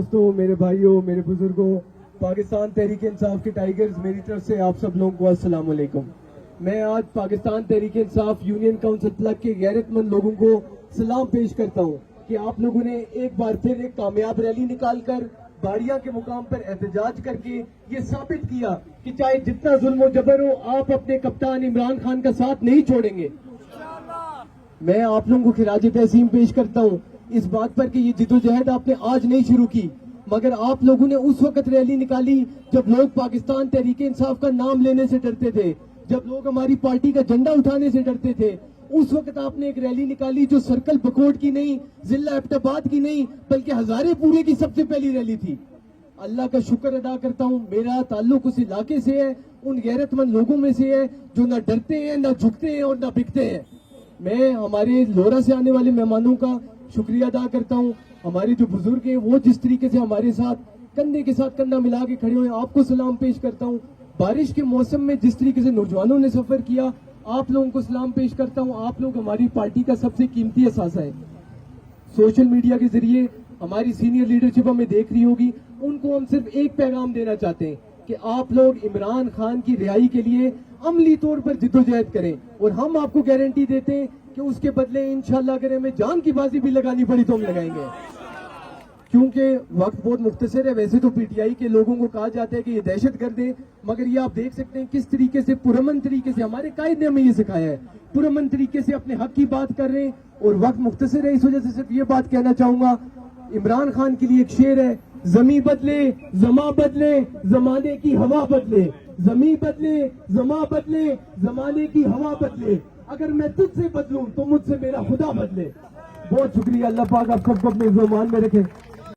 دوستوں، میرے بھائیوں، میرے بزرگوں، پاکستان تحریک انصاف کے ٹائیگرز، میری طرف سے آپ سب لوگوں کو السلام علیکم۔ میں آج Pakistan Tehreek Insaf union council plug کے غیرت مند لوگوں کو سلام پیش کرتا ہوں کہ آپ لوگوں نے ایک بار پھر ایک کامیاب ریلی نکال کر باڑیا کے مقام پر احتجاج کر کے یہ ثابت کیا کہ چاہے جتنا ظلم و جبر ہو، آپ اپنے کپتان عمران خان کا ساتھ نہیں چھوڑیں گے۔ میں آپ لوگوں کو خراج تحسین پیش کرتا ہوں اس بات پر کہ یہ جدوجہد آپ نے آج نہیں شروع کی، مگر آپ لوگوں نے اس وقت ریلی نکالی جب لوگ پاکستان تحریک انصاف کا نام لینے سے ڈرتے تھے، جب لوگ ہماری پارٹی کا جھنڈا اٹھانے سے ڈرتے تھے۔ اس وقت آپ نے ایک ریلی نکالی جو سرکل بکوٹ کی نہیں، ضلع ایبٹ آباد کی نہیں، بلکہ ہزارے پورے کی سب سے پہلی ریلی تھی۔ اللہ کا شکر ادا کرتا ہوں، میرا تعلق اس علاقے سے ہے، ان غیرت مند لوگوں میں سے ہے جو نہ ڈرتے ہیں، نہ جھکتے ہیں اور نہ بکتے ہیں۔ میں ہمارے لورا سے آنے والے مہمانوں کا شکریہ ادا کرتا ہوں۔ ہمارے جو بزرگ ہیں وہ جس طریقے سے ہمارے ساتھ کندھے کے ساتھ کندھا ملا کے کھڑے ہوئے ہیں، آپ کو سلام پیش کرتا ہوں۔ بارش کے موسم میں جس طریقے سے نوجوانوں نے سفر کیا، آپ لوگوں کو سلام پیش کرتا ہوں۔ آپ لوگ ہماری پارٹی کا سب سے قیمتی اثاثہ ہیں۔ سوشل میڈیا کے ذریعے ہماری سینئر لیڈرشپ ہمیں دیکھ رہی ہوگی، ان کو ہم صرف ایک پیغام دینا چاہتے ہیں کہ آپ لوگ عمران خان کی رہائی کے لیے عملی طور پر جدوجہد کریں، اور ہم آپ کو گارنٹی دیتے ہیں کہ اس کے بدلے انشاءاللہ اگر ہمیں جان کی بازی بھی لگانی پڑی تو ہم لگائیں گے، کیونکہ وقت بہت مختصر ہے۔ ویسے تو پی ٹی آئی کے لوگوں کو کہا جاتا ہے کہ یہ دہشت گرد ہیں، مگر یہ آپ دیکھ سکتے ہیں کس طریقے سے پرامن طریقے سے ہمارے قائد نے ہمیں یہ سکھایا ہے، پرامن طریقے سے اپنے حق کی بات کر رہے ہیں، اور وقت مختصر ہے اس وجہ سے صرف یہ بات کہنا چاہوں گا۔ عمران خان کے لیے ایک شعر ہے، زمیں بدلے زماں بدلے زمانے کی ہوا بدلے، زمیں بدلے زماں بدلے زمانے کی ہوا بدلے، اگر میں تجھ سے بدلوں تو مجھ سے میرا خدا بدلے۔ بہت شکریہ، اللہ پاک آپ سب کو اپنے ذومان میں رکھے۔